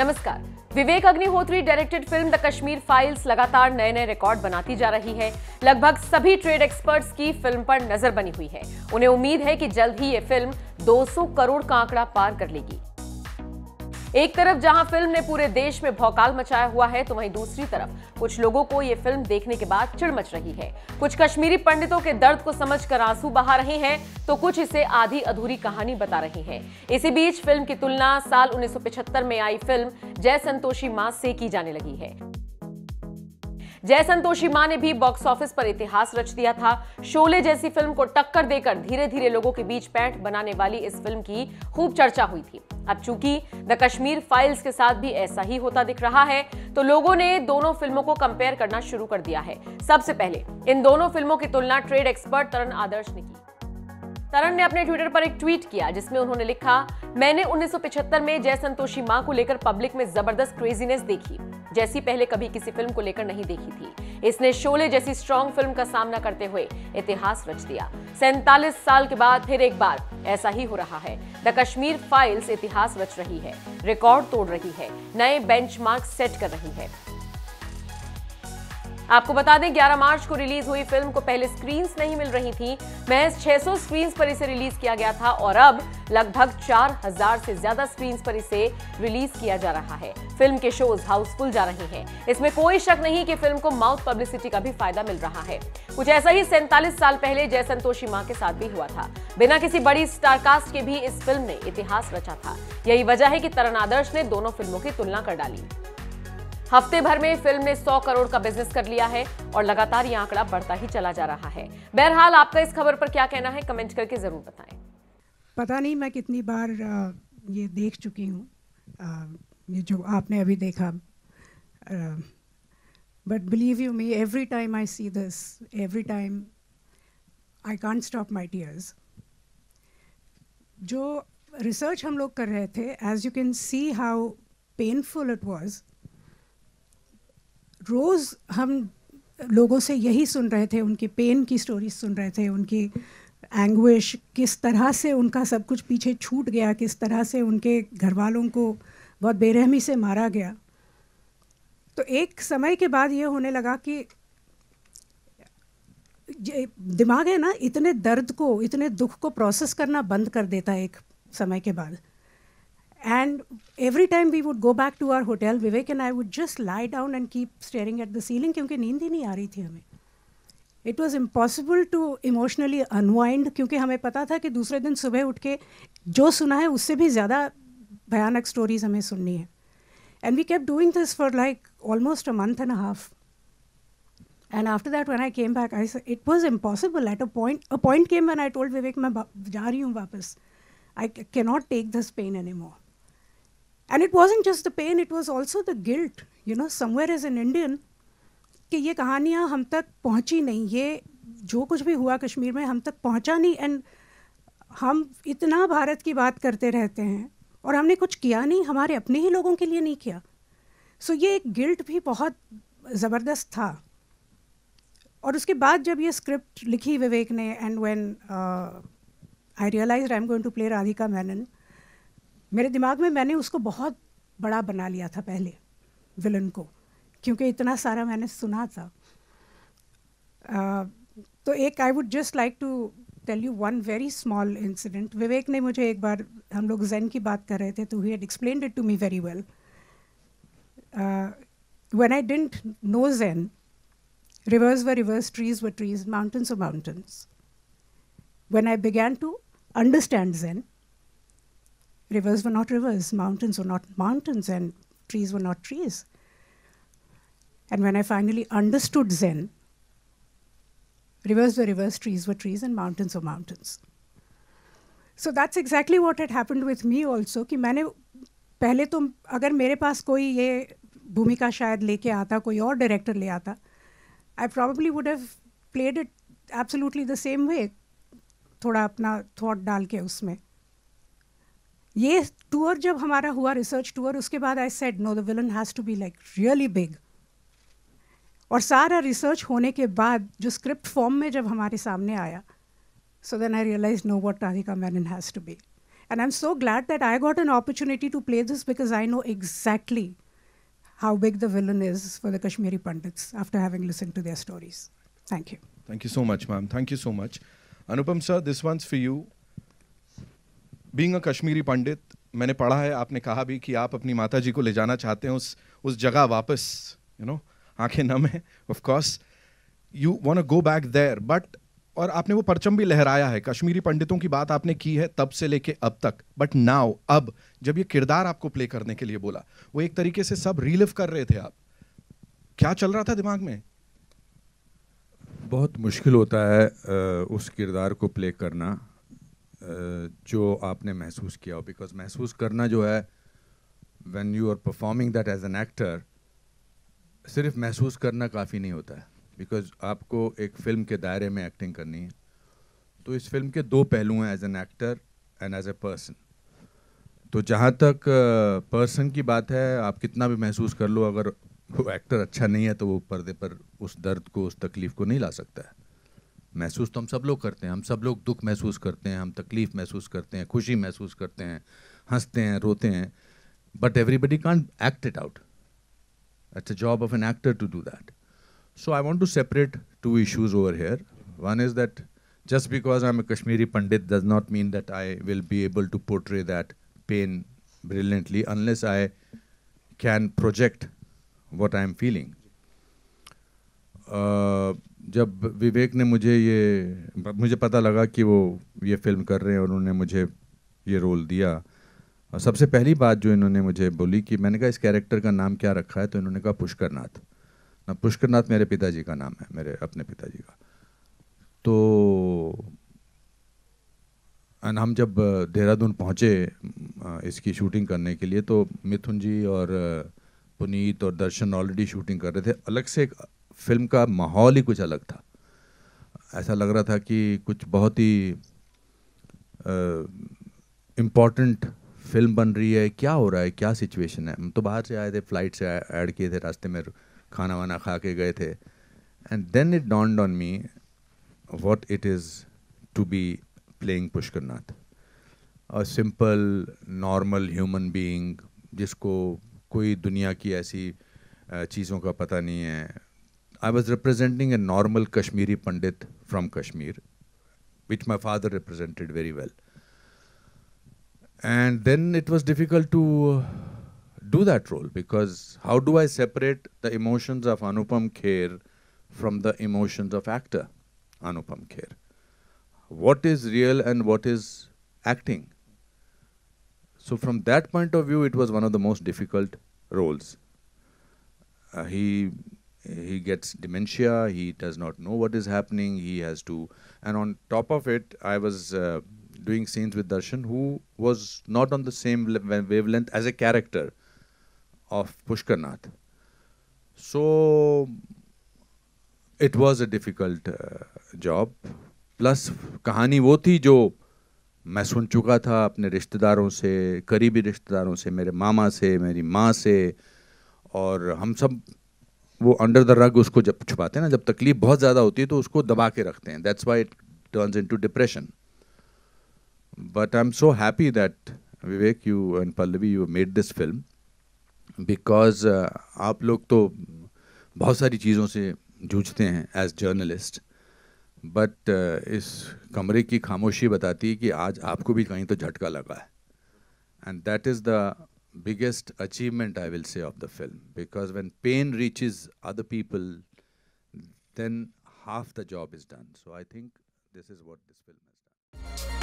नमस्कार। Vivek Agnihotri directed film the Kashmir files लगातार नए नए रिकॉर्ड बनाती जा रही है। लगभग सभी ट्रेड एक्सपर्ट्स की फिल्म पर नजर बनी हुई है। उन्हें उम्मीद है कि जल्द ही ये फिल्म 200 करोड़ का आंकड़ा पार कर लेगी। एक तरफ जहां फिल्म ने पूरे देश में भौकाल मचाया हुआ है, तो वहीं दूसरी तरफ कुछ लोगों को ये फिल्म देखने के बाद चिढ़ मच रही है। कुछ कश्मीरी पंडितों के दर्द को समझकर आंसू बहा रहे हैं, तो कुछ इसे आधी अधूरी कहानी बता रहे हैं। इसी बीच फिल्म की तुलना साल 1975 में आई फिल्म जय संतोषी मां से की जाने लगी है। जय संतोषी मां ने भी बॉक्स ऑफिस पर इतिहास रच दिया था। शोले जैसी फिल्म को टक्कर देकर धीरे धीरे लोगों के बीच पैंठ बनाने वाली इस फिल्म की खूब चर्चा हुई थी। अब चूंकि द कश्मीर फाइल्स के साथ भी ऐसा ही होता दिख रहा है, तो लोगों ने दोनों फिल्मों को कंपेयर करना शुरू कर दिया है। सबसे पहले इन दोनों फिल्मों की तुलना ट्रेड एक्सपर्ट तरन आदर्श ने की। तरन ने अपने ट्विटर पर एक ट्वीट किया, जिसमें उन्होंने लिखा, मैंने 1975 में जय संतोषी मां को लेकर पब्लिक में जबरदस्त क्रेजीनेस देखी, जैसी पहले कभी किसी फिल्म को लेकर नहीं देखी थी। इसने शोले जैसी स्ट्रॉन्ग फिल्म का सामना करते हुए इतिहास रच दिया। 47 साल के बाद फिर एक बार ऐसा ही हो रहा है। द कश्मीर फाइल्स इतिहास रच रही है, रिकॉर्ड तोड़ रही है, नए बेंचमार्क सेट कर रही है। आपको बता दें, 11 मार्च को रिलीज हुई फिल्म को पहले स्क्रीन्स नहीं मिल रही थी। महज 600 स्क्रीन्स पर इसे रिलीज किया गया था और अब लगभग 4000 से ज्यादा स्क्रीन्स पर इसे रिलीज किया जा रहा है। फिल्म के शोज हाउसफुल जा रहे हैं। इसमें कोई शक नहीं कि फिल्म को माउथ पब्लिसिटी का भी फायदा मिल रहा है। कुछ ऐसा ही 47 साल पहले जय संतोषी मां के साथ भी हुआ था। बिना किसी बड़ी स्टारकास्ट के भी इस फिल्म ने इतिहास रचा था। यही वजह है कि तरन आदर्श ने दोनों फिल्मों की तुलना कर डाली। हफ्ते भर में फिल्म ने 100 करोड़ का बिजनेस कर लिया है और लगातार यह आंकड़ा बढ़ता ही चला जा रहा है। बहरहाल, आपका इस खबर पर क्या कहना है, कमेंट करके जरूर बताएं। पता नहीं मैं कितनी बार ये देख चुकी हूँ, ये जो आपने अभी देखा, but believe you me, every time I see this, every time I can't stop my tears. जो रिसर्च हम लोग कर रहे थे, as you can see how painful it was. रोज़ हम लोगों से यही सुन रहे थे, उनकी पेन की स्टोरीज सुन रहे थे, उनकी एंग्विश, किस तरह से उनका सब कुछ पीछे छूट गया, किस तरह से उनके घर वालों को बहुत बेरहमी से मारा गया। तो एक समय के बाद ये होने लगा कि दिमाग है ना, इतने दर्द को, इतने दुख को प्रोसेस करना बंद कर देता है एक समय के बाद। And every time we would go back to our hotel, Vivek and I would just lie down and keep staring at the ceiling, क्योंकि नींद ही नहीं आ रही थी हमें। It was impossible to emotionally unwind, क्योंकि हमें पता था कि दूसरे दिन सुबह उठ के जो सुना है उससे भी ज़्यादा भयानक स्टोरीज हमें सुननी है। And we kept doing this for like almost a month and a half. And after that, when I came back, I said it was impossible. At a point came when I told Vivek, मैं जा रही हूँ वापस। I cannot take this pain anymore. And it wasn't just the pain, it was also the guilt, you know, somewhere as an Indian, कि ये कहानियाँ हम तक पहुँची नहीं, ये जो कुछ भी हुआ कश्मीर में हम तक पहुँचा नहीं। एंड हम इतना भारत की बात करते रहते हैं और हमने कुछ किया नहीं, हमारे अपने ही लोगों के लिए नहीं किया। सो ये एक गिल्ट भी बहुत ज़बरदस्त था। और उसके बाद जब ये स्क्रिप्ट लिखी विवेक ने, and when I realized I am going to play Radhika Menon, मेरे दिमाग में मैंने उसको बहुत बड़ा बना लिया था पहले, विलन को, क्योंकि इतना सारा मैंने सुना था। तो एक I would just like to tell you one very small incident. Vivek ने मुझे एक बार, हम लोग ज़ेन की बात कर रहे थे, तो he had explained it to me very well. When I didn't know then, rivers were rivers, trees were trees, mountains were mountains. When I began to understand Zen, rivers were not rivers, mountains were not mountains, and trees were not trees. And when I finally understood Zen, rivers were rivers, trees were trees, and mountains were mountains. So that's exactly what had happened with me also, कि मैंने पहले तो, अगर मेरे पास कोई ये भूमिका शायद लेके आता, कोई और डायरेक्टर ले आता, I probably would have played it absolutely the same way, थोड़ा अपना थॉट डाल के उसमें। ये टूर जब हमारा हुआ, रिसर्च टूर, उसके बाद I said no, the villain has to be like really big. और सारा रिसर्च होने के बाद जो स्क्रिप्ट फॉर्म में जब हमारे सामने आया, so then I realize no what Radhika Menon has to be. And I'm so glad that I got an opportunity to play this because I know exactly how big the villain is for the Kashmiri Pandits after having listened to their stories. Thank you. Thank you so much, ma'am. Thank you so much. Anupam sir, this one's for you. Being a Kashmiri Pandit, मैंने पढ़ा है, आपने कहा भी कि आप अपनी माता जी को ले जाना चाहते हैं उस जगह वापस, आंखें नम है, of course you want to go back there, but और आपने वो परचम भी लहराया है, कश्मीरी पंडितों की बात आपने की है तब से लेके अब तक, बट नाउ अब जब ये किरदार आपको प्ले करने के लिए बोला, वो एक तरीके से सब रीलिव कर रहे थे आप, क्या चल रहा था दिमाग में? बहुत मुश्किल होता है उस किरदार को प्ले करना जो आपने महसूस किया हो, बिकॉज महसूस करना जो है when you are performing that as an actor, सिर्फ महसूस करना काफ़ी नहीं होता है, बिकॉज आपको एक फ़िल्म के दायरे में एक्टिंग करनी है। तो इस फिल्म के दो पहलू हैं, as an actor and as a person. तो जहाँ तक पर्सन की बात है, आप कितना भी महसूस कर लो, अगर वो एक्टर अच्छा नहीं है तो वो पर्दे पर उस दर्द को, उस तकलीफ़ को नहीं ला सकता है। महसूस तो हम सब लोग करते हैं, हम सब लोग दुख महसूस करते हैं, हम तकलीफ़ महसूस करते हैं, खुशी महसूस करते हैं, हंसते हैं, रोते हैं, but everybody can't act it out. It's a job of an actor to do that. So I want to separate two issues over here. One is that just because I'm a Kashmiri Pandit does not mean that I will be able to portray that pain brilliantly unless I can project what I'm feeling. जब विवेक ने मुझे पता लगा कि वो ये film कर रहे हैं और उन्होंने मुझे ये रोल दिया, और सबसे पहली बात जो इन्होंने मुझे बोली कि मैंने कहा इस कैरेक्टर का नाम क्या रखा है, तो इन्होंने कहा पुष्करनाथ। पुष्करनाथ मेरे पिताजी का नाम है, मेरे अपने पिताजी का। तो हम जब देहरादून पहुँचे इसकी शूटिंग करने के लिए, तो मिथुन जी और पुनीत और दर्शन ऑलरेडी शूटिंग कर रहे थे। अलग से एक फिल्म का माहौल ही कुछ अलग था, ऐसा लग रहा था कि कुछ बहुत ही इम्पॉर्टेंट फिल्म बन रही है, क्या हो रहा है, क्या सिचुएशन है। हम तो बाहर से आए थे, फ्लाइट से ऐड किए थे, रास्ते में खाना वाना खा के गए थे, and then it dawned on me what it is to be playing Pushkarnath, a simple normal human being जिसको कोई दुनिया की ऐसी चीज़ों का पता नहीं है। I was representing a normal Kashmiri Pandit from Kashmir, which my father represented very well, and then it was difficult to do that role, because how do I separate the emotions of Anupam Kher from the emotions of actor Anupam Kher? What is real and what is acting? So from that point of view, it was one of the most difficult roles. He gets dementia, he does not know what is happening, he has to, and on top of it, I was doing scenes with Darshan, who was not on the same wavelength as a character of Pushkarnath. So it was a difficult job. Plus कहानी वो थी जो मैं सुन चुका था अपने रिश्तेदारों से, करीबी रिश्तेदारों से, मेरे मामा से, मेरी माँ से, और हम सब वो अंडर द रग उसको जब छुपाते हैं ना, जब तकलीफ बहुत ज़्यादा होती है तो उसको दबा के रखते हैं। That's why it turns into depression. But I'm so happy that Vivek, you and Pallavi, you made this film, because आप लोग तो बहुत सारी चीज़ों से जूझते हैं as journalist, but इस कमरे की खामोशी बताती है कि आज आपको भी कहीं तो झटका लगा है, and that is the biggest achievement I will say of the film, because when pain reaches other people, then half the job is done. So I think this is what this film has done.